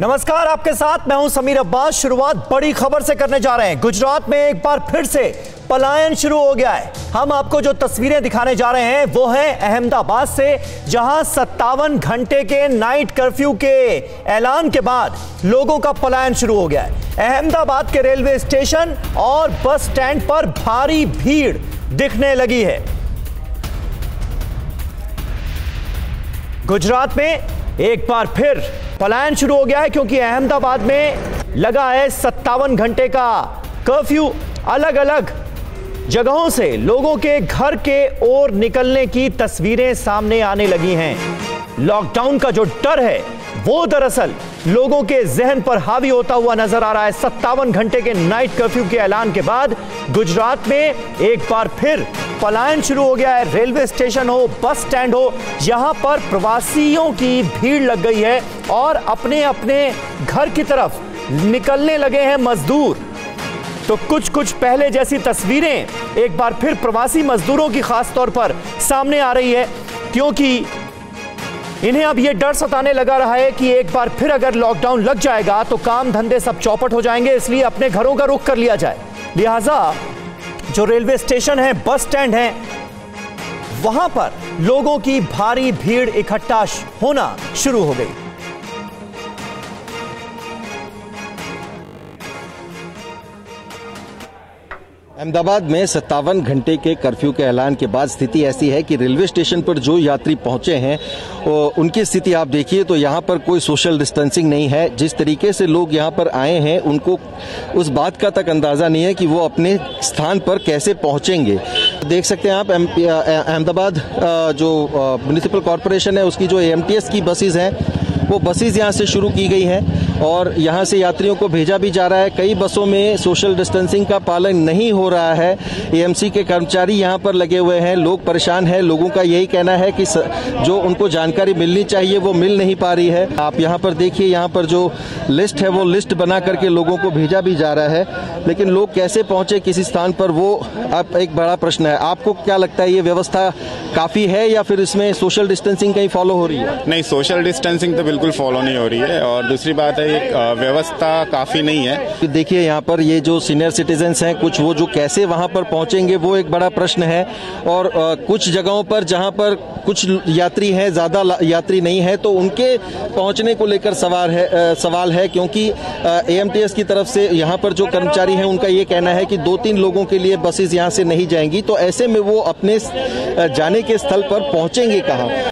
नमस्कार, आपके साथ मैं हूं समीर अब्बास। शुरुआत बड़ी खबर से करने जा रहे हैं। गुजरात में एक बार फिर से पलायन शुरू हो गया है। हम आपको जो तस्वीरें दिखाने जा रहे हैं वो है अहमदाबाद से, जहां 57 घंटे के नाइट कर्फ्यू के ऐलान के बाद लोगों का पलायन शुरू हो गया है। अहमदाबाद के रेलवे स्टेशन और बस स्टैंड पर भारी भीड़ दिखने लगी है। गुजरात में एक बार फिर पलायन शुरू हो गया है क्योंकि अहमदाबाद में लगा है 57 घंटे का कर्फ्यू। अलग अलग जगहों से लोगों के घर के ओर निकलने की तस्वीरें सामने आने लगी हैं। लॉकडाउन का जो डर है वो दरअसल लोगों के जहन पर हावी होता हुआ नजर आ रहा है। 57 घंटे के नाइट कर्फ्यू के ऐलान के बाद गुजरात में एक बार फिर पलायन शुरू हो गया है। रेलवे स्टेशन हो, बस स्टैंड हो, यहां पर प्रवासियों की भीड़ लग गई है और अपने अपने घर की तरफ निकलने लगे हैं मजदूर। तो कुछ पहले जैसी तस्वीरें एक बार फिर प्रवासी मजदूरों की खास तौर पर सामने आ रही है, क्योंकि इन्हें अब यह डर सताने लगा रहा है कि एक बार फिर अगर लॉकडाउन लग जाएगा तो काम धंधे सब चौपट हो जाएंगे, इसलिए अपने घरों का रुख कर लिया जाए। लिहाजा जो रेलवे स्टेशन है, बस स्टैंड है, वहां पर लोगों की भारी भीड़ इकट्ठा होना शुरू हो गई। अहमदाबाद में 57 घंटे के कर्फ्यू के ऐलान के बाद स्थिति ऐसी है कि रेलवे स्टेशन पर जो यात्री पहुंचे हैं उनकी स्थिति आप देखिए तो यहाँ पर कोई सोशल डिस्टेंसिंग नहीं है। जिस तरीके से लोग यहाँ पर आए हैं उनको उस बात का तक अंदाज़ा नहीं है कि वो अपने स्थान पर कैसे पहुंचेंगे। देख सकते हैं आप अहमदाबाद जो म्युनिसिपल कॉरपोरेशन है उसकी जो AMTS की बसेज हैं वो बसेज यहाँ से शुरू की गई हैं और यहाँ से यात्रियों को भेजा भी जा रहा है। कई बसों में सोशल डिस्टेंसिंग का पालन नहीं हो रहा है। AMC के कर्मचारी यहाँ पर लगे हुए हैं, लोग परेशान हैं। लोगों का यही कहना है कि जो उनको जानकारी मिलनी चाहिए वो मिल नहीं पा रही है। आप यहाँ पर देखिए, यहाँ पर जो लिस्ट है वो लिस्ट बना करके लोगों को भेजा भी जा रहा है, लेकिन लोग कैसे पहुँचे किसी स्थान पर वो अब एक बड़ा प्रश्न है। आपको क्या लगता है, ये व्यवस्था काफ़ी है या फिर इसमें सोशल डिस्टेंसिंग कहीं फॉलो हो रही है? नहीं, सोशल डिस्टेंसिंग तो बिल्कुल फॉलो नहीं हो रही है और दूसरी बात है व्यवस्था काफ़ी नहीं है। देखिए यहाँ पर ये जो सीनियर सिटीजन्स हैं कुछ, वो जो कैसे वहाँ पर पहुँचेंगे वो एक बड़ा प्रश्न है। और कुछ जगहों पर जहाँ पर कुछ यात्री हैं, ज़्यादा यात्री नहीं है, तो उनके पहुँचने को लेकर सवाल है क्योंकि AMTS की तरफ से यहाँ पर जो कर्मचारी हैं उनका ये कहना है कि 2-3 लोगों के लिए बसेज यहाँ से नहीं जाएंगी, तो ऐसे में वो अपने जाने के स्थल पर पहुँचेंगे कहाँ?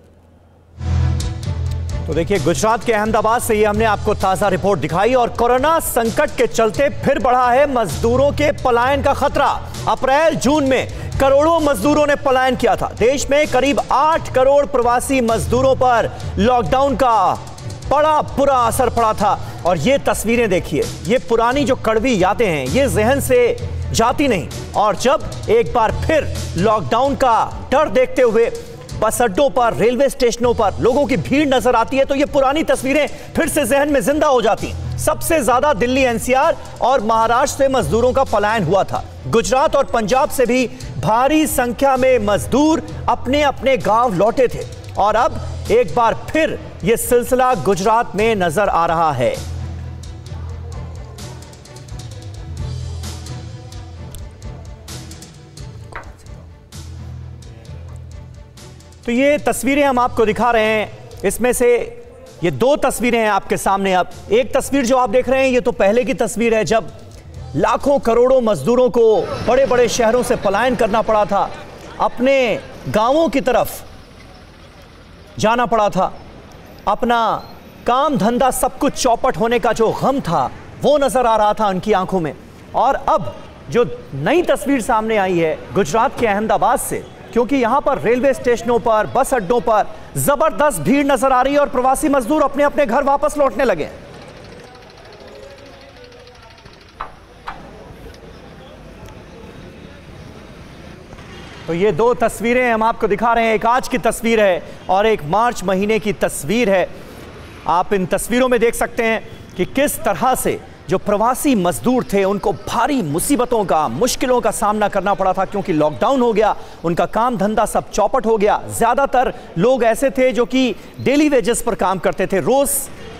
तो देखिए, गुजरात के अहमदाबाद से ये हमने आपको ताजा रिपोर्ट दिखाई और कोरोना संकट के चलते फिर बढ़ा है मजदूरों के पलायन का खतरा। अप्रैल जून में करोड़ों मजदूरों ने पलायन किया था। देश में करीब 8 करोड़ प्रवासी मजदूरों पर लॉकडाउन का बड़ा बुरा असर पड़ा था। और ये तस्वीरें देखिए, ये पुरानी जो कड़वी यादें हैं ये जहन से जाती नहीं। और जब एक बार फिर लॉकडाउन का डर देखते हुए बस अड्डों पर, रेलवे स्टेशनों पर लोगों की भीड़ नजर आती है तो ये पुरानी तस्वीरें फिर से जहन में जिंदा हो जाती हैं। सबसे ज्यादा दिल्ली NCR और महाराष्ट्र से मजदूरों का पलायन हुआ था। गुजरात और पंजाब से भी भारी संख्या में मजदूर अपने अपने गांव लौटे थे और अब एक बार फिर यह सिलसिला गुजरात में नजर आ रहा है। तो ये तस्वीरें हम आपको दिखा रहे हैं, इसमें से ये 2 तस्वीरें हैं आपके सामने। अब एक तस्वीर जो आप देख रहे हैं ये तो पहले की तस्वीर है, जब लाखों करोड़ों मजदूरों को बड़े बड़े शहरों से पलायन करना पड़ा था, अपने गांवों की तरफ जाना पड़ा था। अपना काम धंधा सब कुछ चौपट होने का जो गम था वो नजर आ रहा था उनकी आंखों में। और अब जो नई तस्वीर सामने आई है गुजरात के अहमदाबाद से, क्योंकि यहां पर रेलवे स्टेशनों पर, बस अड्डों पर जबरदस्त भीड़ नजर आ रही है और प्रवासी मजदूर अपने अपने घर वापस लौटने लगे। तो ये 2 तस्वीरें हम आपको दिखा रहे हैं, एक आज की तस्वीर है और एक मार्च महीने की तस्वीर है। आप इन तस्वीरों में देख सकते हैं कि किस तरह से जो प्रवासी मजदूर थे उनको भारी मुसीबतों का, मुश्किलों का सामना करना पड़ा था, क्योंकि लॉकडाउन हो गया, उनका काम धंधा सब चौपट हो गया। ज़्यादातर लोग ऐसे थे जो कि डेली वेजेस पर काम करते थे, रोज़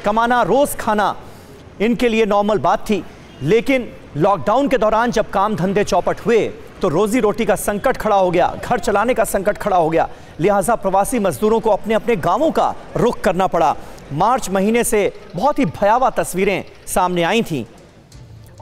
कमाना, रोज खाना इनके लिए नॉर्मल बात थी। लेकिन लॉकडाउन के दौरान जब काम धंधे चौपट हुए तो रोजी रोटी का संकट खड़ा हो गया, घर चलाने का संकट खड़ा हो गया। लिहाजा प्रवासी मजदूरों को अपने अपने गांवों का रुख करना पड़ा। मार्च महीने से बहुत ही भयावह तस्वीरें सामने आई थीं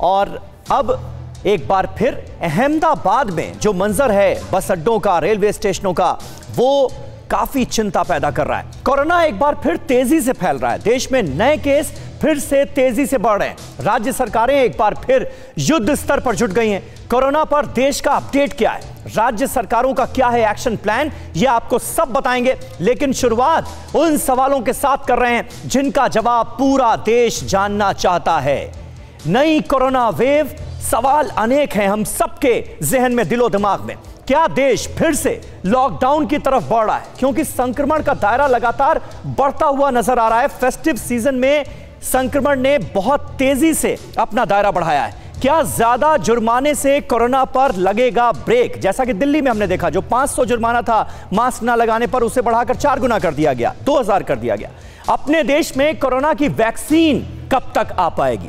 और अब एक बार फिर अहमदाबाद में जो मंजर है बस अड्डों का, रेलवे स्टेशनों का, वो काफी चिंता पैदा कर रहा है। कोरोना एक बार फिर तेजी से फैल रहा है। देश में नए केस फिर से तेजी से बढ़ रहे हैं। राज्य सरकारें एक बार फिर युद्ध स्तर पर जुट गई हैं। कोरोना पर देश का अपडेट क्या है, राज्य सरकारों का क्या है एक्शन प्लान, यह आपको सब बताएंगे। लेकिन शुरुआत उन सवालों के साथ कर रहे हैं जिनका जवाब पूरा देश जानना चाहता है। नई कोरोना वेव, सवाल अनेक हैं हम सबके जहन में, दिलो दिमाग में। क्या देश फिर से लॉकडाउन की तरफ बढ़ रहा है? क्योंकि संक्रमण का दायरा लगातार बढ़ता हुआ नजर आ रहा है। फेस्टिव सीजन में संक्रमण ने बहुत तेजी से अपना दायरा बढ़ाया है। क्या ज्यादा जुर्माने से कोरोना पर लगेगा ब्रेक? जैसा कि दिल्ली में हमने देखा, जो 500 जुर्माना था मास्क ना लगाने पर, उसे बढ़ाकर 4 गुना कर दिया गया, 2000 कर दिया गया। अपने देश में कोरोना की वैक्सीन कब तक आ पाएगी?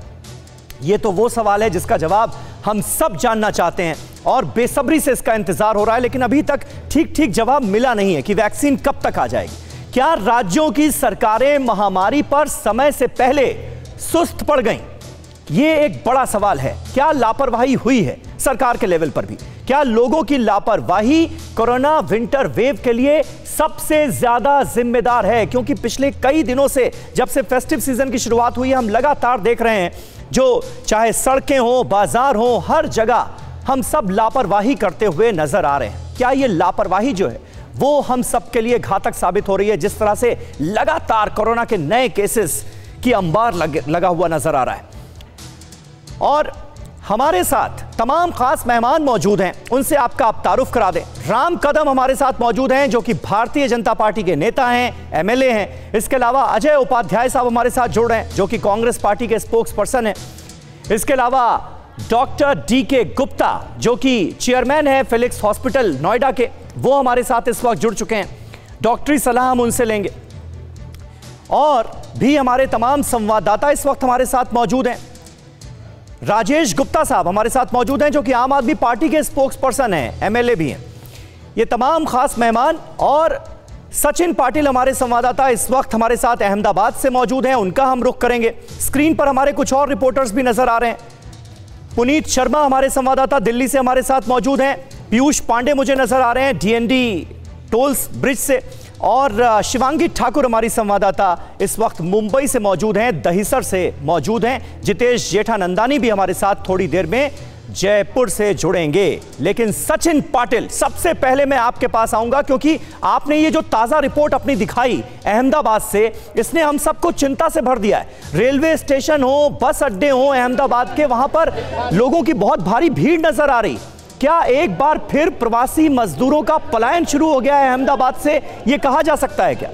यह तो वो सवाल है जिसका जवाब हम सब जानना चाहते हैं और बेसब्री से इसका इंतजार हो रहा है। लेकिन अभी तक ठीक जवाब मिला नहीं है कि वैक्सीन कब तक आ जाएगी। क्या राज्यों की सरकारें महामारी पर समय से पहले सुस्त पड़ गईं? यह एक बड़ा सवाल है। क्या लापरवाही हुई है सरकार के लेवल पर भी? क्या लोगों की लापरवाही कोरोना विंटर वेव के लिए सबसे ज्यादा जिम्मेदार है? क्योंकि पिछले कई दिनों से, जब से फेस्टिव सीजन की शुरुआत हुई है, हम लगातार देख रहे हैं, जो चाहे सड़कें हो, बाजार हो, हर जगह हम सब लापरवाही करते हुए नजर आ रहे हैं। क्या ये लापरवाही जो है वो हम सब के लिए घातक साबित हो रही है? जिस तरह से लगातार कोरोना के नए केसेस की अंबार लगा हुआ नजर आ रहा है। और हमारे साथ तमाम खास मेहमान मौजूद हैं, उनसे आपका आप तारुफ करा दें। राम कदम हमारे साथ मौजूद हैं, जो कि भारतीय जनता पार्टी के नेता हैं, एमएलए हैं। इसके अलावा अजय उपाध्याय साहब हमारे साथ जुड़ रहे हैं, जो कि कांग्रेस पार्टी के स्पोक्स पर्सन हैं। इसके अलावा डॉक्टर डीके गुप्ता, जो कि चेयरमैन है फिलिक्स हॉस्पिटल नोएडा के, वो हमारे साथ इस वक्त जुड़ चुके हैं। डॉक्टरी सलाह हम उनसे लेंगे। और भी हमारे तमाम संवाददाता इस वक्त हमारे साथ मौजूद हैं। राजेश गुप्ता साहब हमारे साथ मौजूद हैं, जो कि आम आदमी पार्टी के स्पोक्स पर्सन हैं, एमएलए भी हैं। ये तमाम खास मेहमान। और सचिन पाटिल हमारे संवाददाता इस वक्त हमारे साथ अहमदाबाद से मौजूद हैं, उनका हम रुख करेंगे। स्क्रीन पर हमारे कुछ और रिपोर्टर्स भी नजर आ रहे हैं। पुनीत शर्मा हमारे संवाददाता दिल्ली से हमारे साथ मौजूद हैं। पीयूष पांडे मुझे नजर आ रहे हैं डीएनडी टोल्स ब्रिज से। और शिवांगी ठाकुर हमारी संवाददाता इस वक्त मुंबई से मौजूद हैं, दहिसर से मौजूद हैं। जितेश जेठानंदानी भी हमारे साथ थोड़ी देर में जयपुर से जुड़ेंगे। लेकिन सचिन पाटिल, सबसे पहले मैं आपके पास आऊंगा, क्योंकि आपने ये जो ताजा रिपोर्ट अपनी दिखाई अहमदाबाद से, इसने हम सबको चिंता से भर दिया है। रेलवे स्टेशन हो, बस अड्डे हो अहमदाबाद के, वहां पर लोगों की बहुत भारी भीड़ नजर आ रही। क्या एक बार फिर प्रवासी मजदूरों का पलायन शुरू हो गया है अहमदाबाद से, यह कहा जा सकता है क्या?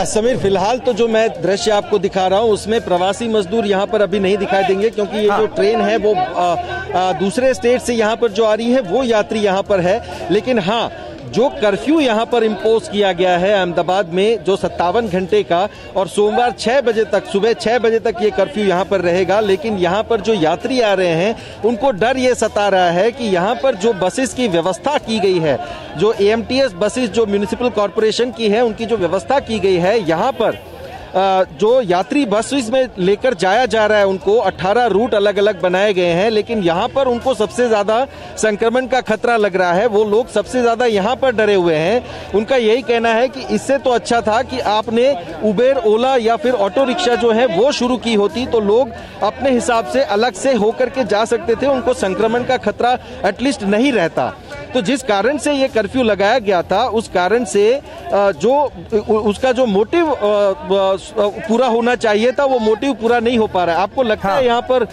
समीर, फिलहाल तो जो मैं दृश्य आपको दिखा रहा हूं उसमें प्रवासी मजदूर यहां पर अभी नहीं दिखाई देंगे, क्योंकि ये जो ट्रेन है वो दूसरे स्टेट से यहां पर जो आ रही है वो यात्री यहां पर है। लेकिन हाँ, जो कर्फ्यू यहां पर इम्पोज किया गया है अहमदाबाद में, जो 57 घंटे का, और सोमवार 6 बजे तक, सुबह 6 बजे तक ये कर्फ्यू यहां पर रहेगा। लेकिन यहां पर जो यात्री आ रहे हैं उनको डर ये सता रहा है कि यहां पर जो बसेस की व्यवस्था की गई है, जो एएमटीएस बसेस जो म्युनिसिपल कॉर्पोरेशन की है, उनकी जो व्यवस्था की गई है, यहां पर जो यात्री बसेस में लेकर जाया जा रहा है उनको 18 रूट अलग अलग बनाए गए हैं। लेकिन यहाँ पर उनको सबसे ज़्यादा संक्रमण का खतरा लग रहा है। वो लोग सबसे ज़्यादा यहाँ पर डरे हुए हैं। उनका यही कहना है कि इससे तो अच्छा था कि आपने उबेर, ओला या फिर ऑटो रिक्शा जो है वो शुरू की होती, तो लोग अपने हिसाब से अलग से होकर के जा सकते थे, उनको संक्रमण का खतरा एटलीस्ट नहीं रहता। तो जिस कारण से ये कर्फ्यू लगाया गया था, उस कारण से जो उसका जो मोटिव पूरा होना चाहिए था, वो मोटिव पूरा नहीं हो पा रहा है। आपको लगता है यहाँ पर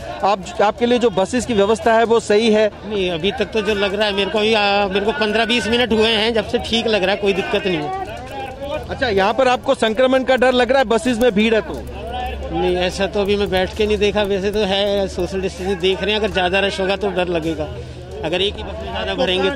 आपके लिए जो बसेस की व्यवस्था है वो सही है? नहीं, अभी तक तो जो लग रहा है मेरे को 15-20 मिनट हुए हैं जब से ठीक लग रहा है, कोई दिक्कत नहीं है। अच्छा, यहाँ पर आपको संक्रमण का डर लग रहा है बसेस में भीड़ है तो? नहीं, ऐसा तो अभी मैं बैठ के नहीं देखा, वैसे तो है सोशल डिस्टेंसिंग देख रहे हैं, अगर ज़्यादा रश होगा तो डर लगेगा। अगर एक ही बस में ज़्यादा भरेंगे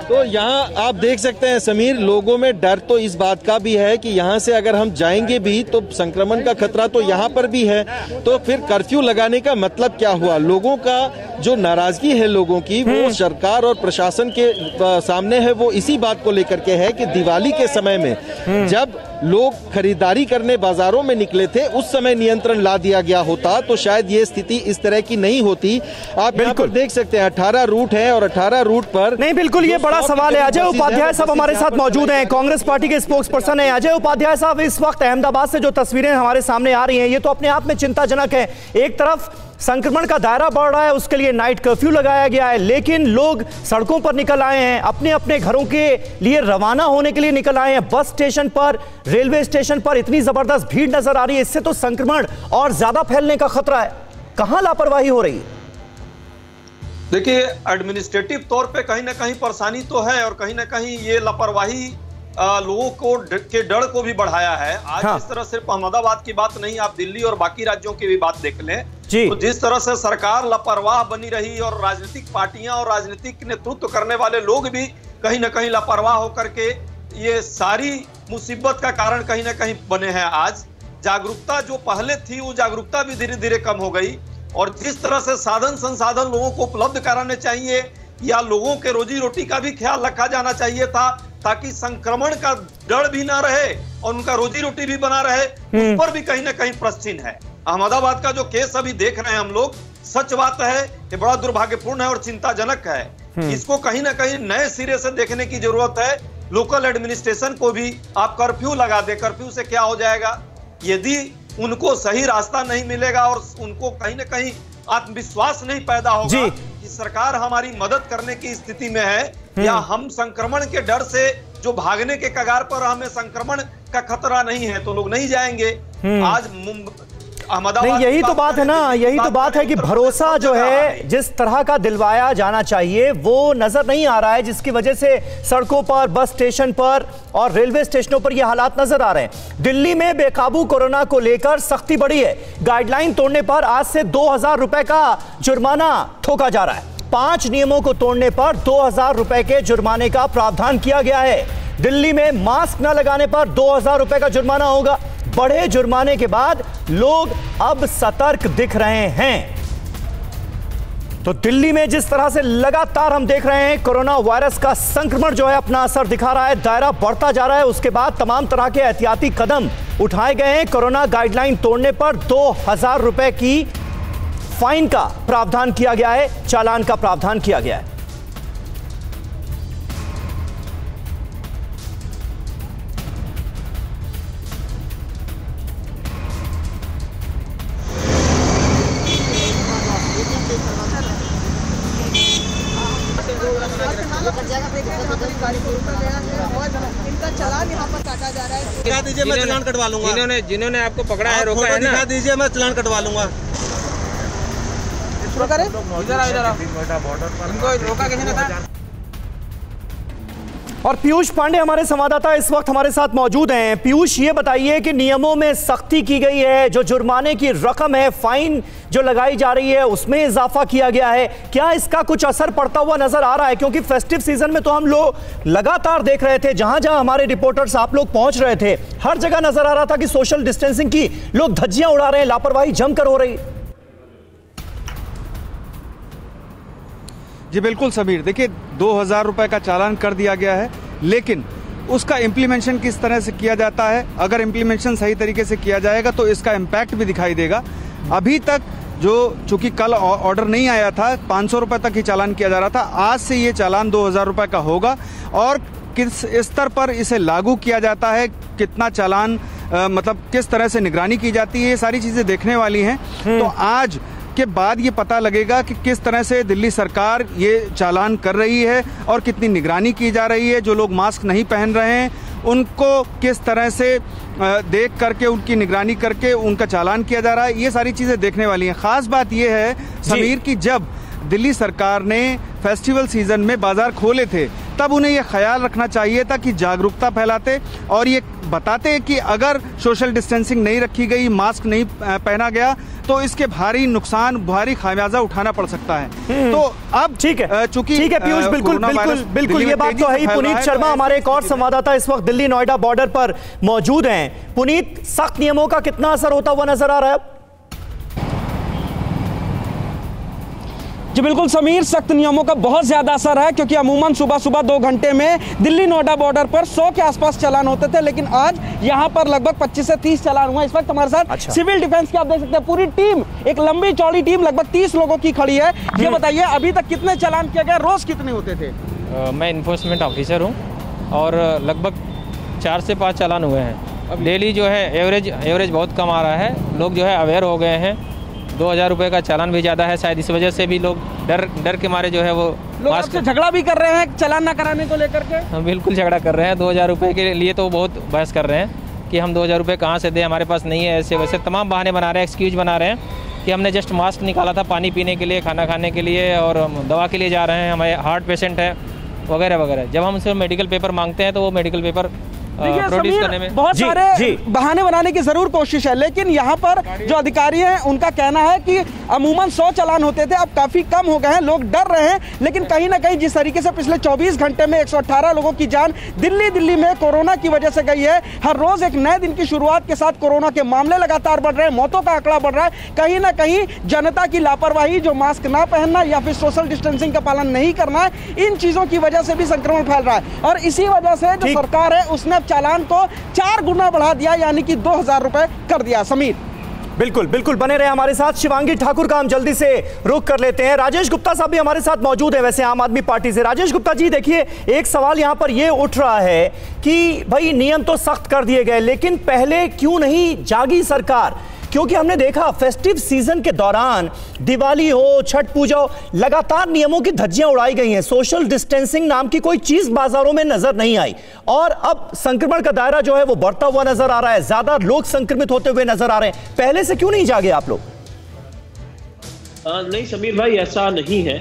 तो यहाँ आप देख सकते हैं समीर, लोगों में डर तो इस बात का भी है कि यहाँ से अगर हम जाएंगे भी तो संक्रमण का खतरा तो यहाँ पर भी है। तो फिर कर्फ्यू लगाने का मतलब क्या हुआ? लोगों का जो नाराजगी है लोगों की, वो सरकार और प्रशासन के सामने है, वो इसी बात को लेकर के है कि दिवाली के समय में जब लोग खरीदारी करने बाजारों में निकले थे, उस समय नियंत्रण ला दिया गया होता तो शायद ये स्थिति इस तरह की नहीं होती। आप यहाँ पर देख सकते हैं 18 रूट है और 18 रूट पर नहीं, बिल्कुल ये बड़ा सवाल है। अजय उपाध्याय साहब हमारे साथ मौजूद हैं, कांग्रेस पार्टी के स्पोक्स पर्सन है। अजय उपाध्याय साहब, इस वक्त अहमदाबाद से जो तस्वीरें हमारे सामने आ रही हैं ये तो अपने आप में चिंताजनक है। एक तरफ संक्रमण का दायरा बढ़ रहा है, उसके लिए नाइट कर्फ्यू लगाया गया है, लेकिन लोग सड़कों पर निकल आए हैं, अपने अपने घरों के लिए रवाना होने के लिए निकल आए हैं। बस स्टेशन पर, रेलवे स्टेशन पर इतनी जबरदस्त भीड़ नजर आ रही है, इससे तो संक्रमण और ज्यादा फैलने का खतरा है। कहां लापरवाही हो रही है? देखिए, एडमिनिस्ट्रेटिव तौर पे कहीं ना कहीं परेशानी तो है और कहीं ना कहीं ये लापरवाही लोगों को के डर को भी बढ़ाया है। आज इस तरह सिर्फ अहमदाबाद की बात नहीं, आप दिल्ली और बाकी राज्यों की भी बात देख लें तो जिस तरह से सरकार लापरवाह बनी रही और राजनीतिक पार्टियां और राजनीतिक नेतृत्व करने वाले लोग भी कहीं ना कहीं लापरवाह होकर के ये सारी मुसीबत का कारण कहीं ना कहीं बने हैं। आज जागरूकता जो पहले थी वो जागरूकता भी धीरे धीरे कम हो गई और जिस तरह से साधन संसाधन लोगों को उपलब्ध कराने चाहिए या लोगों के रोजी रोटी का भी ख्याल रखा जाना चाहिए था ताकि संक्रमण का डर भी ना रहे और उनका रोजी रोटी भी बना रहे, उस पर भी कहीं ना कहीं प्रश्न है। अहमदाबाद का जो केस अभी देख रहे हैं हम लोग, सच बात है कि बड़ा दुर्भाग्यपूर्ण है और चिंताजनक है। इसको कहीं ना कहीं नए सिरे से देखने की जरूरत है। लोकल एडमिनिस्ट्रेशन को भी आप कर्फ्यू लगा दे, कर्फ्यू से क्या हो जाएगा? यदि उनको सही रास्ता नहीं मिलेगा और उनको कहीं ना कहीं आत्मविश्वास नहीं पैदा होगा कि सरकार हमारी मदद करने की स्थिति में है या हम संक्रमण के डर से जो भागने के कगार पर हमें संक्रमण का खतरा नहीं है तो लोग नहीं जाएंगे। आज नहीं, यही तो बात है ना, यही तो बात है कि भरोसा जो है जिस तरह का दिलवाया जाना चाहिए वो नजर नहीं आ रहा है, जिसकी वजह से सड़कों पर, बस स्टेशन पर और रेलवे स्टेशनों पर यह हालात नजर आ रहे हैं। दिल्ली में बेकाबू कोरोना को लेकर सख्ती बढ़ी है। गाइडलाइन तोड़ने पर आज से 2000 रुपए का जुर्माना ठोका जा रहा है। 5 नियमों को तोड़ने पर 2000 रुपए के जुर्माने का प्रावधान किया गया है। दिल्ली में मास्क न लगाने पर 2000 रुपए का जुर्माना होगा। बढ़े जुर्माने के बाद लोग अब सतर्क दिख रहे हैं। तो दिल्ली में जिस तरह से लगातार हम देख रहे हैं कोरोना वायरस का संक्रमण जो है अपना असर दिखा रहा है, दायरा बढ़ता जा रहा है, उसके बाद तमाम तरह के एहतियाती कदम उठाए गए हैं। कोरोना गाइडलाइन तोड़ने पर 2000 रुपए की फाइन का प्रावधान किया गया है, चालान का प्रावधान किया गया है। इनका चालान यहाँ पर काटा जा रहा है। दिखा दीजिए, मैं चालान कटवा लूंगा। जिन्होंने आपको पकड़ा है, रोका है ना, दिखा दीजिए, मैं चालान कटवा लूंगा। इधर इनको रोका किसी ने था। और पीयूष पांडे हमारे संवाददाता इस वक्त हमारे साथ मौजूद हैं। पीयूष, ये बताइए कि नियमों में सख्ती की गई है, जो जुर्माने की रकम है, फाइन जो लगाई जा रही है उसमें इजाफा किया गया है, क्या इसका कुछ असर पड़ता हुआ नजर आ रहा है? क्योंकि फेस्टिव सीजन में तो हम लोग लगातार देख रहे थे, जहां जहां हमारे रिपोर्टर्स आप लोग पहुंच रहे थे, हर जगह नजर आ रहा था कि सोशल डिस्टेंसिंग की लोग धज्जियां उड़ा रहे हैं, लापरवाही जमकर हो रही। जी बिल्कुल समीर, देखिए 2000 रुपए का चालान कर दिया गया है, लेकिन उसका इम्प्लीमेंटेशन किस तरह से किया जाता है, अगर इम्प्लीमेंटेशन सही तरीके से किया जाएगा तो इसका इम्पैक्ट भी दिखाई देगा। अभी तक जो चूंकि कल ऑर्डर नहीं आया था, 500 रुपए तक ही चालान किया जा रहा था, आज से ये चालान 2000 रुपए का होगा और किस स्तर पर इसे लागू किया जाता है, कितना चालान मतलब किस तरह से निगरानी की जाती है, ये सारी चीज़ें देखने वाली हैं। तो आज के बाद ये पता लगेगा कि किस तरह से दिल्ली सरकार ये चालान कर रही है और कितनी निगरानी की जा रही है। जो लोग मास्क नहीं पहन रहे हैं उनको किस तरह से देख करके उनकी निगरानी करके उनका चालान किया जा रहा है, ये सारी चीज़ें देखने वाली हैं। ख़ास बात ये है समीर की जब दिल्ली सरकार ने फेस्टिवल सीजन में बाजार खोले थे, तब उन्हें यह ख्याल रखना चाहिए था कि जागरूकता फैलाते और ये बताते कि अगर सोशल डिस्टेंसिंग नहीं रखी गई, मास्क नहीं पहना गया तो इसके भारी नुकसान, भारी खामियाजा उठाना पड़ सकता है। तो अब ठीक है, चूंकि ठीक है पीयूष, बिल्कुल ये बात तो है ही। पुनीत शर्मा हमारे एक और संवाददाता इस वक्त दिल्ली नोएडा बॉर्डर पर मौजूद हैं। पुनीत, सख्त नियमों का कितना असर होता हुआ नजर आ रहा है? जी बिल्कुल समीर, सख्त नियमों का बहुत ज्यादा असर है, क्योंकि अमूमन सुबह सुबह 2 घंटे में दिल्ली नोएडा बॉर्डर पर 100 के आसपास चालान होते थे, लेकिन आज यहां पर लगभग 25 से 30 चालान हुआ। इस वक्त हमारे साथ सिविल डिफेंस की आप देख सकते हैं पूरी टीम, एक लंबी चौड़ी टीम लगभग 30 लोगों की खड़ी है। ये बताइए अभी तक कितने चालान किए गए, रोज कितने होते थे? मैं इन्फोर्समेंट ऑफिसर हूँ और लगभग 4 से 5 चालान हुए हैं। डेली जो है एवरेज बहुत कम आ रहा है। लोग जो है अवेयर हो गए हैं। 2000 रुपये का चालान भी ज़्यादा है, शायद इस वजह से भी लोग डर के मारे जो है वो लोग आपसे झगड़ा भी कर रहे हैं चालान ना कराने को लेकर के। हम बिल्कुल झगड़ा कर रहे हैं। 2000 रुपये के लिए तो बहुत बहस कर रहे हैं कि हम 2000 रुपये कहाँ से दें, हमारे पास नहीं है। ऐसे वैसे तमाम बहाने बना रहे हैं, एक्सक्यूज बना रहे हैं कि हमने जस्ट मास्क निकाला था पानी पीने के लिए, खाना खाने के लिए और दवा के लिए जा रहे हैं, हमारे हार्ट पेशेंट है वगैरह वगैरह। जब हम उनसे मेडिकल पेपर मांगते हैं तो वो मेडिकल पेपर प्रोड्यूस करने में बहुत सारे बहाने बनाने की जरूर कोशिश है, लेकिन यहाँ पर जो अधिकारी हैं उनका कहना है कि अमूमन 100 चालान होते थे, अब काफी कम हो गए हैं, लोग डर रहे हैं। लेकिन कहीं ना कहीं जिस तरीके से पिछले 24 घंटे में 118 लोगों की जान दिल्ली में कोरोना की वजह से गई है, हर रोज एक नए दिन की शुरुआत के साथ कोरोना के मामले लगातार बढ़ रहे हैं, मौतों का आंकड़ा बढ़ रहा है। कहीं ना कहीं जनता की लापरवाही, जो मास्क ना पहनना या फिर सोशल डिस्टेंसिंग का पालन नहीं करना है, इन चीजों की वजह से भी संक्रमण फैल रहा है। और इसी वजह से जो सरकार है उसने चालान को 4 गुना बढ़ा दिया, यानी कि 2000 रुपए कर दिया। समीर बिल्कुल बने रहे हमारे साथ। शिवांगी ठाकुर का हम जल्दी से रुख कर लेते हैं। राजेश गुप्ता साहब भी हमारे साथ मौजूद हैं, वैसे आम आदमी पार्टी से। राजेश गुप्ता जी, देखिए एक सवाल यहां पर यह उठ रहा है कि भाई नियम तो सख्त कर दिए गए, लेकिन पहले क्यों नहीं जागी सरकार? क्योंकि हमने देखा फेस्टिव सीजन के दौरान, दिवाली हो, छठ पूजा हो, लगातार नियमों की धज्जियां उड़ाई गई हैं। सोशल डिस्टेंसिंग नाम की कोई चीज बाजारों में नजर नहीं आई और अब संक्रमण का दायरा जो है वो बढ़ता हुआ नजर आ रहा है, ज्यादा लोग संक्रमित होते हुए नजर आ रहे हैं। पहले से क्यों नहीं जागे आप लोग? नहीं समीर भाई, ऐसा नहीं है।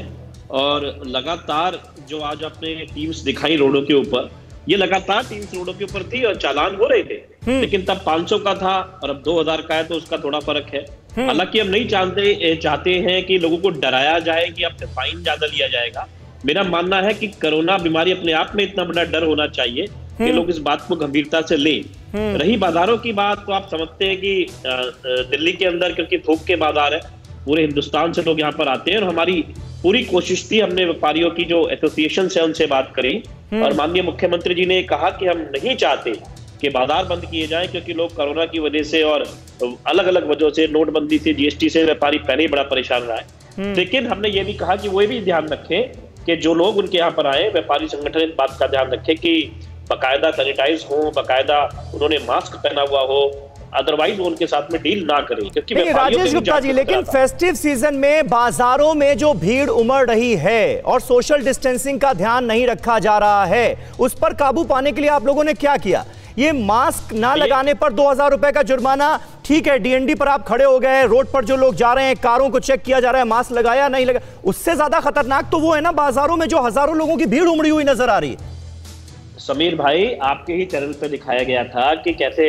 और लगातार जो आज आपने टीम्स दिखाई रोडों के ऊपर, ये लगातार टीम्स रोडों के ऊपर थी और चालान हो रहे थे, लेकिन तब 500 का था और अब 2000 का है, तो उसका थोड़ा फर्क है। हालांकि हम नहीं चाहते हैं कि लोगों को डराया जाए कि आपसे फाइन ज्यादा लिया जाएगा। मेरा मानना है कि कोरोना बीमारी अपने आप में इतना बड़ा डर होना चाहिए कि लोग इस बात को गंभीरता से लें। रही बाजारों की बात, तो आप समझते हैं कि दिल्ली के अंदर क्योंकि थोक के बाजार है, पूरे हिंदुस्तान से लोग यहाँ पर आते हैं और हमारी पूरी कोशिश थी, हमने व्यापारियों की जो एसोसिएशन है उनसे बात करें और माननीय मुख्यमंत्री जी ने कहा कि हम नहीं चाहते कि बाजार बंद किए जाएं, क्योंकि लोग कोरोना की वजह से और अलग अलग वजहों से, नोटबंदी से, जीएसटी से व्यापारी पहले ही बड़ा परेशान रहा है। लेकिन हमने ये भी कहा कि वो भी ध्यान रखें कि जो लोग उनके यहाँ पर आए, व्यापारी संगठन इस बात का ध्यान रखे कि बाकायदा सैनिटाइज हो, बाकायदा उन्होंने मास्क पहना हुआ हो, अदरवाइज उनके साथ में डील ना करें। क्योंकि राजेश गुप्ता जी, लेकिन फेस्टिव सीजन में बाजारों में जो भीड़ उमड़ रही है और सोशल डिस्टेंसिंग का ध्यान नहीं रखा जा रहा है, उस पर काबू पाने के लिए आप लोगों ने क्या किया? ये मास्क ना लगाने पर 2000 रुपए का जुर्माना, ठीक है, डीएनडी पर आप खड़े हो गए, रोड पर जो लोग जा रहे हैं, कारों को चेक किया जा रहा है, मास्क लगाया नहीं लगा। उससे ज्यादा खतरनाक तो वो है ना बाजारों में जो हजारों लोगों की भीड़ उमड़ी हुई नजर आ रही है। समीर भाई, आपके ही चैनल पर दिखाया गया था कि कैसे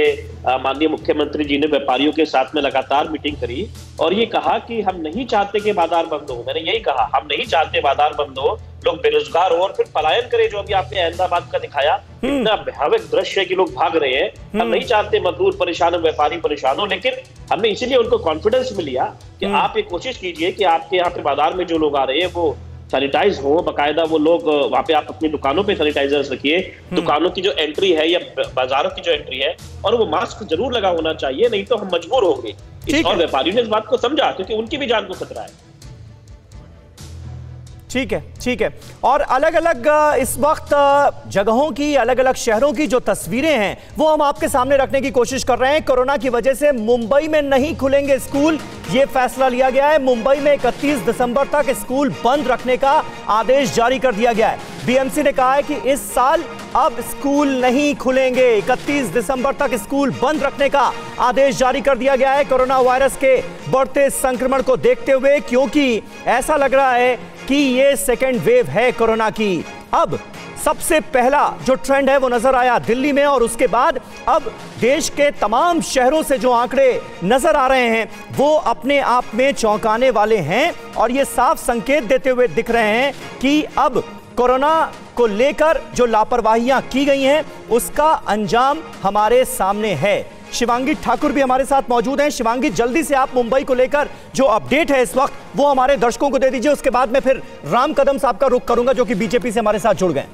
माननीय मुख्यमंत्री जी ने व्यापारियों के साथ में लगातार मीटिंग करी और ये कहा कि हम नहीं चाहते कि बाजार बंद हो। मैंने यही कहा, हम नहीं चाहते बाजार बंद हो, लोग बेरोजगार हो और फिर पलायन करें, जो अभी आपने अहमदाबाद का दिखाया, इतना भयावह दृश्य है कि लोग भाग रहे हैं। हम नहीं चाहते मजदूर परेशान हो, व्यापारी परेशान हो, लेकिन हमने इसीलिए उनको कॉन्फिडेंस में लिया कि आप ये कोशिश कीजिए कि आपके यहाँ पे बाजार में जो लोग आ रहे हैं वो सैनिटाइज हो, बाकायदा वो लोग वहां पे, आप अपनी दुकानों पे सैनिटाइजर्स रखिए, दुकानों की जो एंट्री है या बाजारों की जो एंट्री है, और वो मास्क जरूर लगा होना चाहिए, नहीं तो हम मजबूर होंगे। और व्यापारियों ने इस बात को समझा, क्योंकि उनकी भी जान को खतरा है। ठीक है। और अलग अलग इस वक्त जगहों की, अलग अलग शहरों की जो तस्वीरें हैं वो हम आपके सामने रखने की कोशिश कर रहे हैं। कोरोना की वजह से मुंबई में नहीं खुलेंगे स्कूल, ये फैसला लिया गया है। मुंबई में 31 दिसंबर तक स्कूल बंद रखने का आदेश जारी कर दिया गया है। बीएमसी ने कहा है कि इस साल अब स्कूल नहीं खुलेंगे। 31 दिसंबर तक स्कूल बंद रखने का आदेश जारी कर दिया गया है कोरोना वायरस के बढ़ते संक्रमण को देखते हुए, क्योंकि ऐसा लग रहा है कि ये सेकेंड वेव है कोरोना की। अब सबसे पहला जो ट्रेंड है वो नजर आया दिल्ली में, और उसके बाद अब देश के तमाम शहरों से जो आंकड़े नजर आ रहे हैं वो अपने आप में चौंकाने वाले हैं, और ये साफ संकेत देते हुए दिख रहे हैं कि अब कोरोना को लेकर जो लापरवाहियां की गई हैं उसका अंजाम हमारे सामने है। शिवांगी ठाकुर भी हमारे साथ मौजूद हैं। शिवांगी, जल्दी से आप मुंबई को लेकर जो अपडेट है इस वक्त वो हमारे दर्शकों को दे दीजिए, उसके बाद मैं फिर राम कदम साहब का रुख करूंगा जो कि बीजेपी से हमारे साथ जुड़ गए।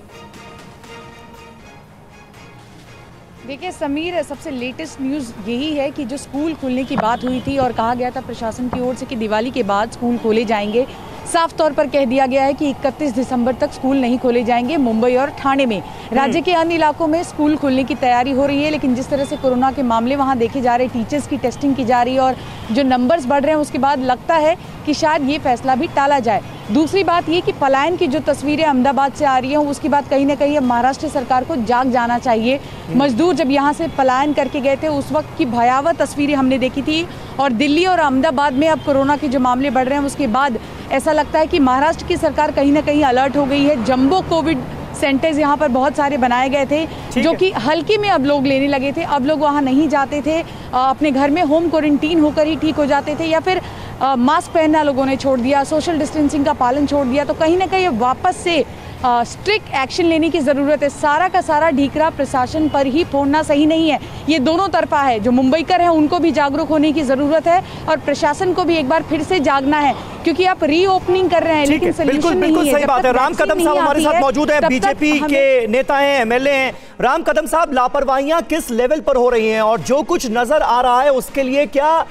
देखिए समीर, सबसे लेटेस्ट न्यूज़ यही है कि जो स्कूल खुलने की बात हुई थी और कहा गया था प्रशासन की ओर से कि दिवाली के बाद स्कूल खोले जाएंगे, साफ तौर पर कह दिया गया है कि 31 दिसंबर तक स्कूल नहीं खोले जाएंगे। मुंबई और ठाणे में, राज्य के अन्य इलाकों में स्कूल खुलने की तैयारी हो रही है, लेकिन जिस तरह से कोरोना के मामले वहां देखे जा रहे, टीचर्स की टेस्टिंग की जा रही है और जो नंबर्स बढ़ रहे हैं, उसके बाद लगता है कि शायद ये फैसला भी टाला जाए। दूसरी बात ये कि पलायन की जो तस्वीरें अहमदाबाद से आ रही हैं, उसकी बात कहीं ना कहीं अब महाराष्ट्र सरकार को जाग जाना चाहिए। मजदूर जब यहाँ से पलायन करके गए थे उस वक्त की भयावह तस्वीरें हमने देखी थी, और दिल्ली और अहमदाबाद में अब कोरोना के जो मामले बढ़ रहे हैं उसके बाद ऐसा लगता है कि महाराष्ट्र की सरकार कहीं ना कहीं अलर्ट हो गई है। जंबो कोविड सेंटर्स यहाँ पर बहुत सारे बनाए गए थे जो कि हल्के में अब लोग लेने लगे थे। अब लोग वहाँ नहीं जाते थे, अपने घर में होम क्वारंटीन होकर ही ठीक हो जाते थे, या फिर मास्क पहनना लोगों ने छोड़ दिया, सोशल डिस्टेंसिंग का पालन छोड़ दिया। तो कहीं ना कहीं वापस से स्ट्रिक्ट एक्शन लेने की ज़रूरत है। सारा का सारा ढीकरा प्रशासन पर ही फोड़ना सही नहीं है, ये दोनों तरफा है। जो मुंबईकर हैं उनको भी जागरूक होने की ज़रूरत है और प्रशासन को भी एक बार फिर से जागना है, क्योंकि आप रीओपनिंग कर रहे हैं लेकिन सोल्यूशन नहीं है। सही बात है। राम कदम साहब हमारे साथ मौजूद है, बीजेपी के नेता हैं, एमएलए हैं। राम कदम साहब, लापरवाहियां किस लेवल पर हो रही हैं और जो कुछ नजर आ रहा है उसके लिए क्या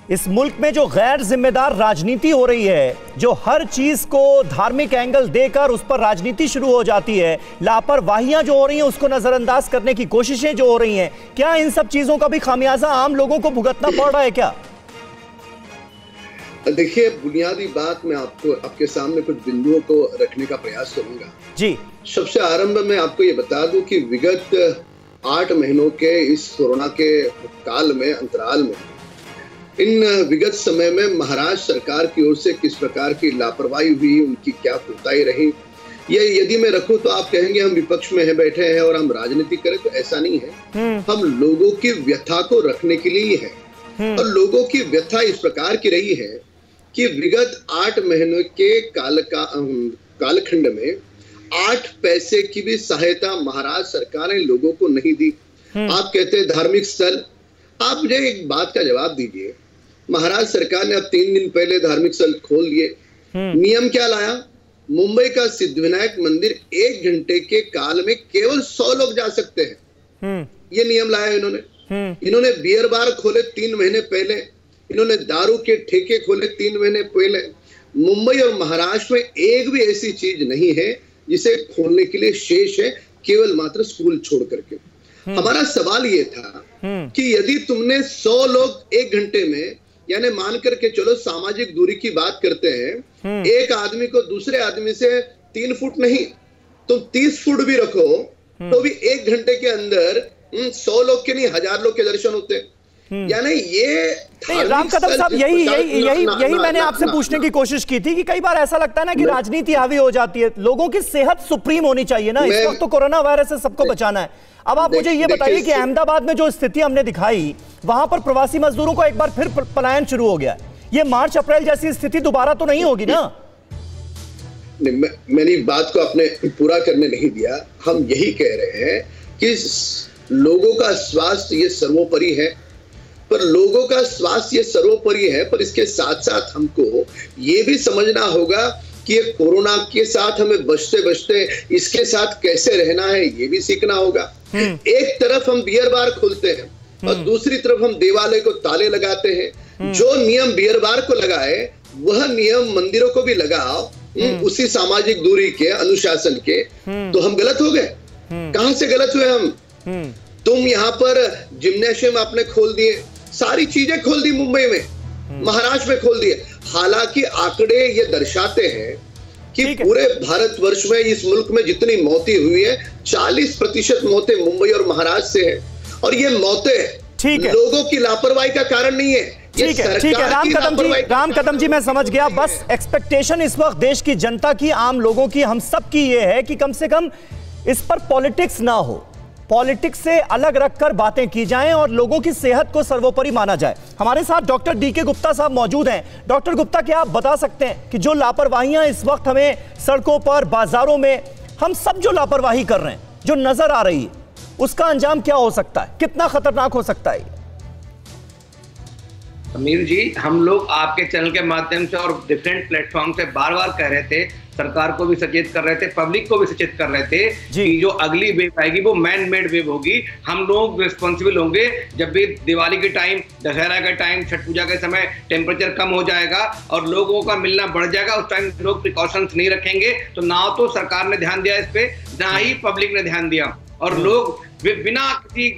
इस मुल्क में जो गैर जिम्मेदार राजनीति हो रही है, जो हर चीज को धार्मिक एंगल देकर उस पर राजनीति शुरू हो जाती है, लापरवाहियां जो हो रही हैं उसको नजरअंदाज करने की कोशिशें जो हो रही हैं, क्या इन सब चीजों का भी खामियाजा आम लोगों को भुगतना पड़ रहा है क्या? देखिए, बुनियादी बात मैं आपके सामने कुछ बिंदुओं को रखने का प्रयास करूंगा जी। सबसे आरंभ में आपको ये बता दूं कि विगत 8 महीनों के इस कोरोना के काल में, अंतराल में, इन विगत समय में महाराष्ट्र सरकार की ओर से किस प्रकार की लापरवाही हुई, उनकी क्या कोताही रही, ये यदि मैं रखूं तो आप कहेंगे हम विपक्ष में बैठे हैं और हम राजनीति करें, तो ऐसा नहीं है। हम लोगों की व्यथा को रखने के लिए ही है, और लोगों की व्यथा इस प्रकार की रही है कि विगत 8 महीनों के कालखंड में 8 पैसे की भी सहायता महाराष्ट्र सरकार ने लोगों को नहीं दी। आप कहते हैं धार्मिक स्थल, आप मुझे एक बात का जवाब दीजिए। महाराष्ट्र सरकार ने अब 3 दिन पहले धार्मिक स्थल खोल दिए। नियम क्या लाया? मुंबई का सिद्धिविनायक मंदिर 1 घंटे के काल में केवल 100 लोग जा सकते हैं, ये नियम लाया इन्होंने। इन्होंने बियर बार खोले 3 महीने पहले, इन्होंने दारू के ठेके खोले 3 महीने पहले। मुंबई और महाराष्ट्र में एक भी ऐसी चीज नहीं है जिसे खोलने के लिए शेष है, केवल मात्र स्कूल छोड़ करके। हमारा सवाल ये था कि यदि तुमने 100 लोग 1 घंटे में, यानी मान करके चलो सामाजिक दूरी की बात करते हैं, एक आदमी को दूसरे आदमी से 3 फुट नहीं, तुम 30 फुट भी रखो तो भी 1 घंटे के अंदर 100 लोग के नहीं 1000 लोग के दर्शन होते। यानी ये राम कदम साहब, यही मैंने आपसे पूछने की कोशिश की थी कि कई बार ऐसा लगता है ना कि राजनीति हावी हो जाती है, लोगों की सेहत सुप्रीम होनी चाहिए ना। इस वक्त तो कोरोना वायरस से सबको बचाना है। अब आप मुझे ये बताइए कि अहमदाबाद में जो स्थिति हमने दिखाई, वहां पर प्रवासी मजदूरों को एक बार फिर पलायन शुरू हो गया। ये मार्च अप्रैल जैसी स्थिति दोबारा तो नहीं होगी ना? मेरी बात को आपने पूरा करने नहीं दिया। हम यही कह रहे हैं कि लोगों का स्वास्थ्य ये सर्वोपरि है, पर लोगों का स्वास्थ्य ये सर्वोपरि है, पर इसके साथ साथ हमको ये भी समझना होगा कि ये कोरोना के साथ हमें बचते बचते इसके साथ कैसे रहना है, ये भी सीखना होगा। एक तरफ हम बियर बार खोलते हैं और दूसरी तरफ हम देवालय को ताले लगाते हैं। जो नियम बियर बार को लगाए वह नियम मंदिरों को भी लगाओ, उसी सामाजिक दूरी के, अनुशासन के। तो हम गलत हो गए? कहां से गलत हुए हम? तुम यहाँ पर जिम्नेशियम आपने खोल दिए, सारी चीजें खोल दी, मुंबई में, महाराष्ट्र में खोल दिए। हालांकि आंकड़े ये दर्शाते हैं कि पूरे भारतवर्ष में इस मुल्क में जितनी मौतें हुई है 40% मौतें मुंबई और महाराष्ट्र से है, और ये मौतें लोगों की लापरवाही का कारण नहीं है। ठीक है राम कदम जी, मैं समझ गया। बस एक्सपेक्टेशन इस वक्त देश की जनता की, आम लोगों की, हम सब की ये है कि कम से कम इस पर पॉलिटिक्स ना हो, पॉलिटिक्स से अलग रखकर बातें की जाएं और लोगों की सेहत को सर्वोपरि माना जाए। हमारे साथ डॉक्टर डीके गुप्ता साहब मौजूद हैं। डॉक्टर गुप्ता, क्या आप बता सकते हैं कि जो लापरवाहियां इस वक्त हमें सड़कों पर, बाजारों में, हम सब जो लापरवाही कर रहे हैं, जो नजर आ रही है, उसका अंजाम क्या हो सकता है, कितना खतरनाक हो सकता है? अमीर जी, हम लोग आपके चैनल के माध्यम से और डिफरेंट प्लेटफॉर्म से बार बार कह रहे थे, सरकार को भी सचेत कर रहे थे, पब्लिक को भी सचेत कर रहे थे कि जो अगली वेव आएगी वो मैन मेड वेव होगी। हम लोग रिस्पॉन्सिबल होंगे। जब भी दिवाली के टाइम, दशहरा के टाइम, छठ पूजा के समय टेम्परेचर कम हो जाएगा और लोगों का मिलना बढ़ जाएगा, उस टाइम लोग प्रिकॉशंस नहीं रखेंगे, तो ना तो सरकार ने ध्यान दिया इस पे, ना ही पब्लिक ने ध्यान दिया, और लोग बिना किसी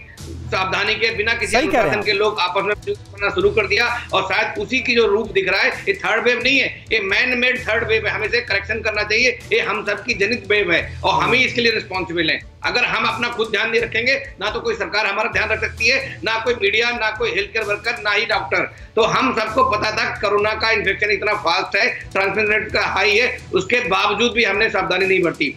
सावधानी के, बिना किसी अनुशासन के लोग आपस में करना शुरू कर दिया। और शायद उसी की जो रूप दिख रहा है, ये थर्ड वेव नहीं है, ये मैन मेड थर्ड वेव है। हमें इसे करेक्शन करना चाहिए। ये हम सबकी जनित वेव है और हम ही इसके लिए रिस्पॉन्सिबल हैं। अगर हम अपना खुद ध्यान नहीं रखेंगे, ना तो कोई सरकार हमारा ध्यान रख सकती है, ना कोई मीडिया, ना कोई हेल्थ केयर वर्कर, ना ही डॉक्टर। तो हम सबको पता था कोरोना का इन्फेक्शन इतना फास्ट है, ट्रांसमिशन रेट का हाई है, उसके बावजूद भी हमने सावधानी नहीं बरती।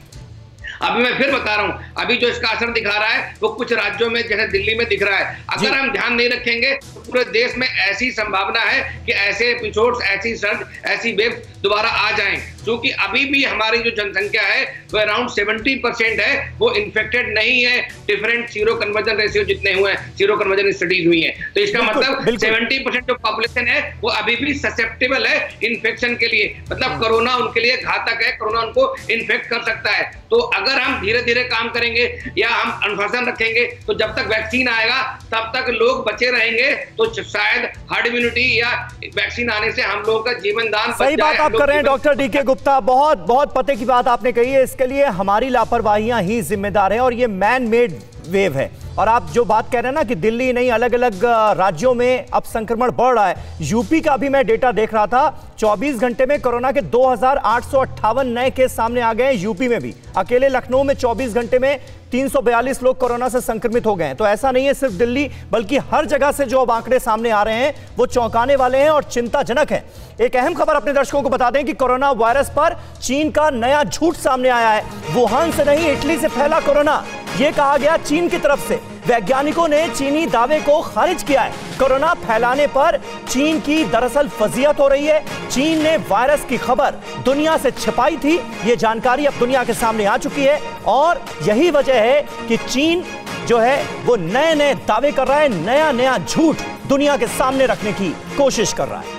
अभी मैं फिर बता रहा हूं, अभी जो इसका असर दिखा रहा है वो कुछ राज्यों में, जैसे दिल्ली में दिख रहा है। अगर हम ध्यान नहीं रखेंगे तो पूरे देश में ऐसी संभावना है कि ऐसे एपिसोड्स, ऐसी सर्द, ऐसी वेव दोबारा आ जाएं। क्योंकि अभी भी हमारी जो जनसंख्या है वो अराउंड 70% है, वो इन्फेक्टेड नहीं है। डिफरेंट सीरो कन्वर्जन रेशियो जितने हुए हैं, सीरो कन्वर्जन स्टडीज हुई हैं, तो इसका मतलब 70% जो पॉपुलेशन है वो अभी भी ससेप्टेबल है इन्फेक्शन के लिए। मतलब कोरोना उनके लिए घातक है, कोरोना उनको इन्फेक्ट कर सकता है। तो अगर हम धीरे धीरे काम करेंगे या हम अनुशासन रखेंगे, तो जब तक वैक्सीन आएगा तब तक लोग बचे रहेंगे। तो शायद हर्ड इम्यूनिटी या वैक्सीन आने से हम लोगों का जीवन दान। सही बात आप कर रहे हैं डॉक्टर डीके गुप्ता, बहुत बहुत पते की बात आपने कही है। इसके लिए हमारी लापरवाहियां ही जिम्मेदार हैं और ये मैन मेड वेव है। और आप जो बात कह रहे हैं ना कि दिल्ली नहीं, अलग अलग राज्यों में अब संक्रमण बढ़ रहा है। यूपी का भी मैं डेटा देख रहा था, 24 घंटे में कोरोना के 2858 नए केस सामने आ गए हैं यूपी में भी। अकेले लखनऊ में 24 घंटे में 342 लोग कोरोना से संक्रमित हो गए हैं। तो ऐसा नहीं है सिर्फ दिल्ली, बल्कि हर जगह से जो अब आंकड़े सामने आ रहे हैं वो चौंकाने वाले हैं और चिंताजनक है। एक अहम खबर अपने दर्शकों को बता दें कि कोरोना वायरस पर चीन का नया झूठ सामने आया है। वुहान से नहीं, इटली से फैला कोरोना, यह कहा गया चीन की तरफ से। वैज्ञानिकों ने चीनी दावे को खारिज किया है। कोरोना फैलाने पर चीन की दरअसल फजीहत हो रही है। चीन ने वायरस की खबर दुनिया से छिपाई थी, यह जानकारी अब दुनिया के सामने आ चुकी है और यही वजह है कि चीन जो है वो नए नए दावे कर रहा है, नया नया झूठ दुनिया के सामने रखने की कोशिश कर रहा है।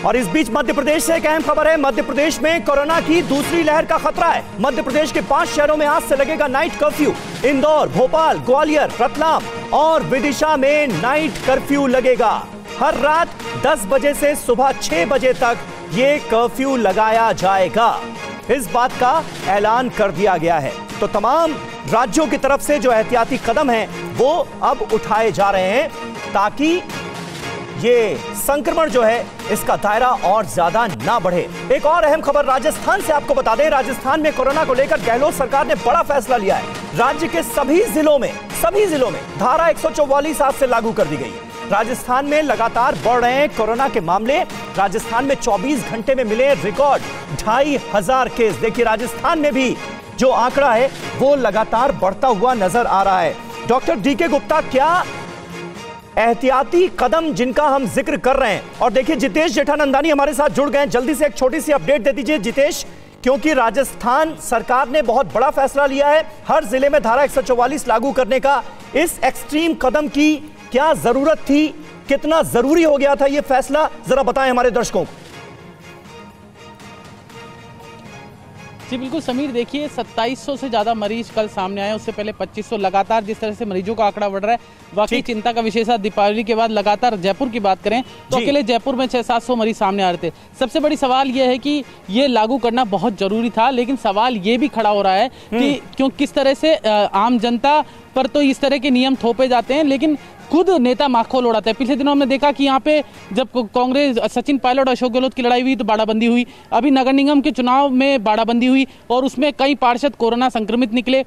और इस बीच मध्य प्रदेश से एक अहम खबर है। मध्य प्रदेश में कोरोना की दूसरी लहर का खतरा है। मध्य प्रदेश के 5 शहरों में आज से लगेगा नाइट कर्फ्यू। इंदौर, भोपाल, ग्वालियर, रतलाम और विदिशा में नाइट कर्फ्यू लगेगा। हर रात 10 बजे से सुबह 6 बजे तक ये कर्फ्यू लगाया जाएगा। इस बात का ऐलान कर दिया गया है। तो तमाम राज्यों की तरफ से जो एहतियाती कदम हैं वो अब उठाए जा रहे हैं ताकि ये संक्रमण जो है इसका दायरा और ज्यादा ना बढ़े। एक और अहम खबर राजस्थान से आपको बता दें, राजस्थान में कोरोना को लेकर गहलोत सरकार ने बड़ा फैसला लिया है। राज्य के सभी जिलों में धारा 144 आज से लागू कर दी गई है। राजस्थान में लगातार बढ़ रहे हैं कोरोना के मामले। राजस्थान में 24 घंटे में मिले रिकॉर्ड 2500 केस। देखिए राजस्थान में भी जो आंकड़ा है वो लगातार बढ़ता हुआ नजर आ रहा है। डॉक्टर डीके गुप्ता, क्या एहतियाती कदम जिनका हम जिक्र कर रहे हैं, और देखिए जितेश जेठानंदानी हमारे साथ जुड़ गए हैं, जल्दी से एक छोटी सी अपडेट दे दीजिए जितेश, क्योंकि राजस्थान सरकार ने बहुत बड़ा फैसला लिया है हर जिले में धारा 144 लागू करने का। इस एक्सट्रीम कदम की क्या जरूरत थी, कितना जरूरी हो गया था यह फैसला, जरा बताएं हमारे दर्शकों को। जी बिल्कुल समीर, देखिए 2700 से ज़्यादा मरीज कल सामने आए, उससे पहले 2500। लगातार जिस तरह से मरीजों का आंकड़ा बढ़ रहा है वाकई चिंता का विषय है। दीपावली के बाद लगातार जयपुर की बात करें तो अकेले जयपुर में 600-700 मरीज सामने आ रहे थे। सबसे बड़ी सवाल यह है कि ये लागू करना बहुत जरूरी था, लेकिन सवाल ये भी खड़ा हो रहा है कि क्यों किस तरह से आम जनता पर तो इस तरह के नियम थोपे जाते हैं, लेकिन खुद नेता माखौल उड़ाते हैं। पिछले दिनों हमने देखा कि यहाँ पे जब कांग्रेस सचिन पायलट और अशोक गहलोत की लड़ाई हुई तो बाड़ाबंदी हुई, अभी नगर निगम के चुनाव में बाड़ाबंदी हुई और उसमें कई पार्षद कोरोना संक्रमित निकले।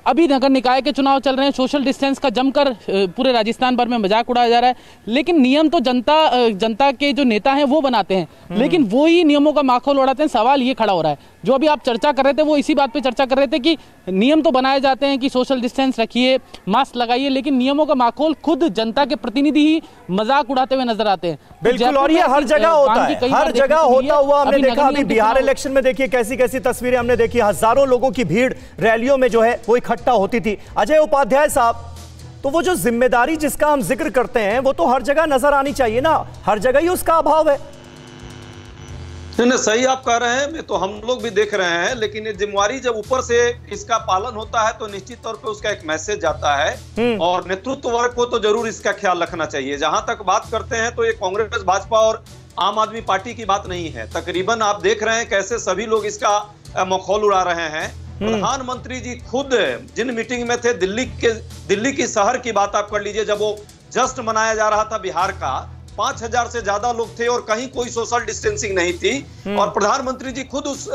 अभी नगर निकाय के चुनाव चल रहे हैं, सोशल डिस्टेंस का जमकर पूरे राजस्थान भर में मजाक उड़ाया जा रहा है, लेकिन नियम तो जनता के जो नेता हैं वो बनाते हैं, लेकिन वो ही नियमों का माखौल उड़ाते हैं। सवाल ये खड़ा हो रहा है, जो अभी आप चर्चा कर रहे थे वो इसी बात पे चर्चा कर रहे थे कि नियम तो बनाए जाते हैं कि सोशल डिस्टेंस रखिए, मास्क लगाइए, लेकिन नियमों का माखौल खुद जनता के प्रतिनिधि ही मजाक उड़ाते हुए नजर आते हैं। बिल्कुल, और ये हर जगह होता है, हर जगह होता हुआ हमने देखा। अभी बिहार इलेक्शन में देखिए कैसी कैसी तस्वीरें हमने देखी, हजारों लोगों की भीड़ रैलियों में जो है वो इकट्ठा होती थी। अजय उपाध्याय साहब, तो वो जो जिम्मेदारी जिसका हम जिक्र करते हैं वो तो हर जगह नजर आनी चाहिए ना, हर जगह ही उसका अभाव है। नहीं, सही आप कह रहे हैं, मैं तो हम लोग भी देख रहे हैं, लेकिन ये जिम्मेवारी जब ऊपर से इसका पालन होता है तो निश्चित तौर पे उसका एक मैसेज जाता है और नेतृत्व वर्ग को तो जरूर इसका ख्याल रखना चाहिए। जहां तक बात करते हैं तो ये कांग्रेस, भाजपा और आम आदमी पार्टी की बात नहीं है, तकरीबन आप देख रहे हैं कैसे सभी लोग इसका मखौल उड़ा रहे हैं। प्रधानमंत्री जी खुद जिन मीटिंग में थे, दिल्ली की शहर की बात आप कर लीजिए, जब वो जश्न मनाया जा रहा था बिहार का, 5000 से ज्यादा लोग थे और कहीं कोई सोशल डिस्टेंसिंग नहीं थी और प्रधानमंत्री जी खुद उस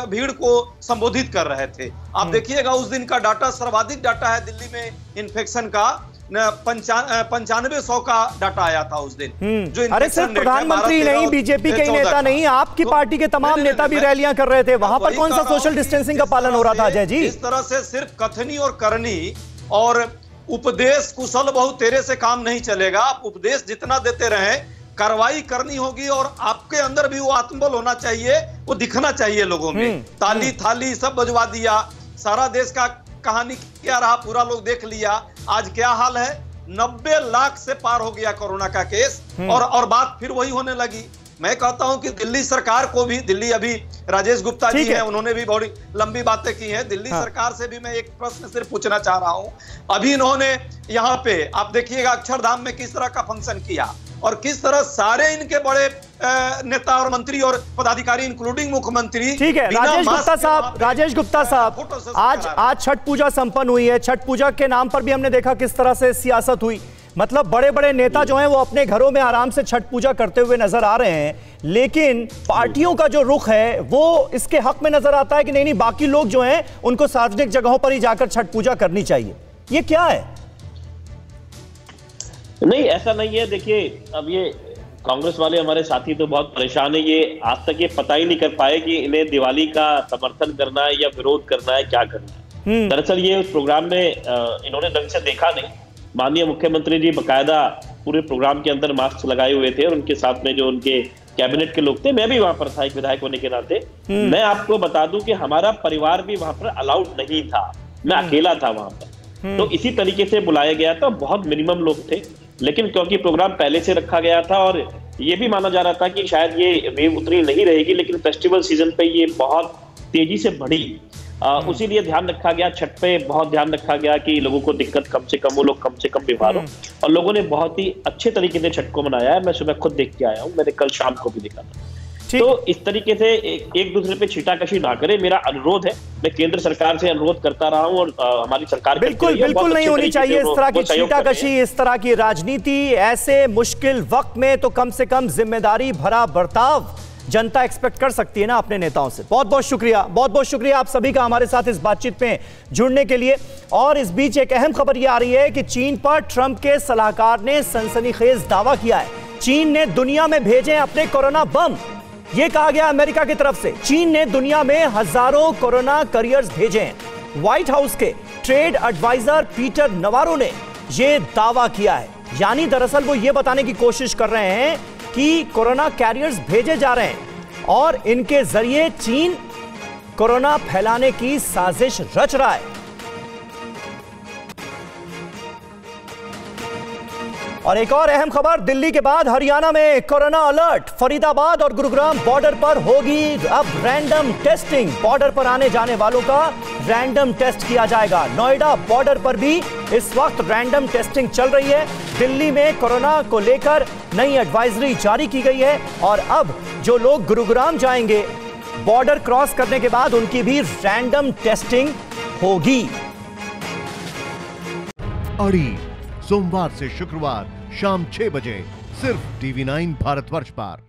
भीड़ को संबोधित कर रहे थे। आप देखिएगा उस दिन का डाटा, सर्वाधिक डाटा है दिल्ली में इन्फेक्शन का, 9500 का डाटा आया था उस दिन। जो अरे सिर्फ प्रधानमंत्री नहीं, बीजेपी के नेता नहीं, आपकी पार्टी के तमाम नेता भी रैलियां कर रहे थे, वहां पर कौन सा सोशल डिस्टेंसिंग का पालन हो रहा था अजय जी? इस तरह से सिर्फ कथनी और करनी और उपदेश, कुशल बहु तेरे से काम नहीं चलेगा। आप उपदेश जितना देते रहे, कार्रवाई करनी होगी और आपके अंदर भी वो आत्मबल होना चाहिए, वो दिखना चाहिए लोगों में। ताली थाली सब बजवा दिया, सारा देश का कहानी क्या रहा पूरा लोग देख लिया। आज क्या हाल है, 90 लाख से पार हो गया कोरोना का केस और बात फिर वही होने लगी। मैं कहता हूं कि दिल्ली सरकार को भी, दिल्ली अभी राजेश गुप्ता जी हैं, उन्होंने भी बड़ी लंबी बातें की हैं। दिल्ली सरकार से भी मैं एक प्रश्न सिर्फ पूछना चाह रहा हूं। अभी इन्होंने यहाँ पे आप देखिएगा अक्षरधाम में किस तरह का फंक्शन किया और किस तरह सारे इनके बड़े नेता और मंत्री और पदाधिकारी इंक्लूडिंग मुख्यमंत्री। ठीक है राजेश गुप्ता साहब, आज छठ पूजा संपन्न हुई है, छठ पूजा के नाम पर भी हमने देखा किस तरह से सियासत हुई। मतलब बड़े बड़े नेता जो हैं वो अपने घरों में आराम से छठ पूजा करते हुए नजर आ रहे हैं, लेकिन पार्टियों का जो रुख है वो इसके हक में नजर आता है कि नहीं बाकी लोग जो हैं उनको सार्वजनिक जगहों पर ही जाकर छठ पूजा करनी चाहिए। ये क्या है? नहीं, ऐसा नहीं है। देखिए, अब ये कांग्रेस वाले हमारे साथी तो बहुत परेशान है, ये आज तक ये पता ही नहीं कर पाए कि इन्हें दिवाली का समर्थन करना है या विरोध करना है, क्या करना है। दरअसल ये उस प्रोग्राम में इन्होंने ढंग से देखा नहीं। माननीय मुख्यमंत्री जी बकायदा पूरे प्रोग्राम के अंदर मास्क लगाए हुए थे और उनके साथ में जो उनके कैबिनेट के लोग थे, मैं भी वहां पर था एक विधायक होने के नाते। मैं आपको बता दूं कि हमारा परिवार भी वहां पर अलाउड नहीं था, मैं अकेला था वहां पर। तो इसी तरीके से बुलाया गया था, बहुत मिनिमम लोग थे, लेकिन क्योंकि प्रोग्राम पहले से रखा गया था और ये भी माना जा रहा था कि शायद ये वेव उतनी नहीं रहेगी, लेकिन फेस्टिवल सीजन पे ये बहुत तेजी से बढ़ी। उसी लिए ध्यान रखा गया, छठ पे बहुत ध्यान रखा गया कि लोगों को दिक्कत कम से कम, वो लोग कम से कम बीमार हो, और लोगों ने बहुत ही अच्छे तरीके से छठ को मनाया है। मैं सुबह खुद देख के आया हूँ, मैंने कल शाम को भी देखा था। तो इस तरीके से एक दूसरे पे छीटाकशी ना करें, मेरा अनुरोध है। मैं केंद्र सरकार से अनुरोध करता रहा हूँ और हमारी सरकार बिल्कुल नहीं होनी चाहिए इस तरह की छीटाकशी, इस तरह की राजनीति। ऐसे मुश्किल वक्त में तो कम से कम जिम्मेदारी भरा बर्ताव जनता एक्सपेक्ट कर सकती है ना अपने नेताओं से। बहुत बहुत शुक्रिया आप सभी का हमारे साथ इस बातचीत में जुड़ने के लिए। और इस बीच एक अहम खबर यह आ रही है कि चीन पर ट्रंप के सलाहकार ने सनसनीखेज दावा किया है। चीन ने दुनिया में भेजे अपने कोरोना बम, यह कहा गया अमेरिका की तरफ से। चीन ने दुनिया में हजारों कोरोना करियर्स भेजे हैं। व्हाइट हाउस के ट्रेड एडवाइजर पीटर नवारो ने यह दावा किया है, यानी दरअसल वो ये बताने की कोशिश कर रहे हैं कि कोरोना कैरियर्स भेजे जा रहे हैं और इनके जरिए चीन कोरोना फैलाने की साजिश रच रहा है। और एक और अहम खबर, दिल्ली के बाद हरियाणा में कोरोना अलर्ट। फरीदाबाद और गुरुग्राम बॉर्डर पर होगी अब रैंडम टेस्टिंग। बॉर्डर पर आने जाने वालों का रैंडम टेस्ट किया जाएगा। नोएडा बॉर्डर पर भी इस वक्त रैंडम टेस्टिंग चल रही है। दिल्ली में कोरोना को लेकर नई एडवाइजरी जारी की गई है और अब जो लोग गुरुग्राम जाएंगे बॉर्डर क्रॉस करने के बाद उनकी भी रैंडम टेस्टिंग होगी। अड़ी सोमवार से शुक्रवार शाम 6 बजे सिर्फ TV9 भारतवर्ष पर।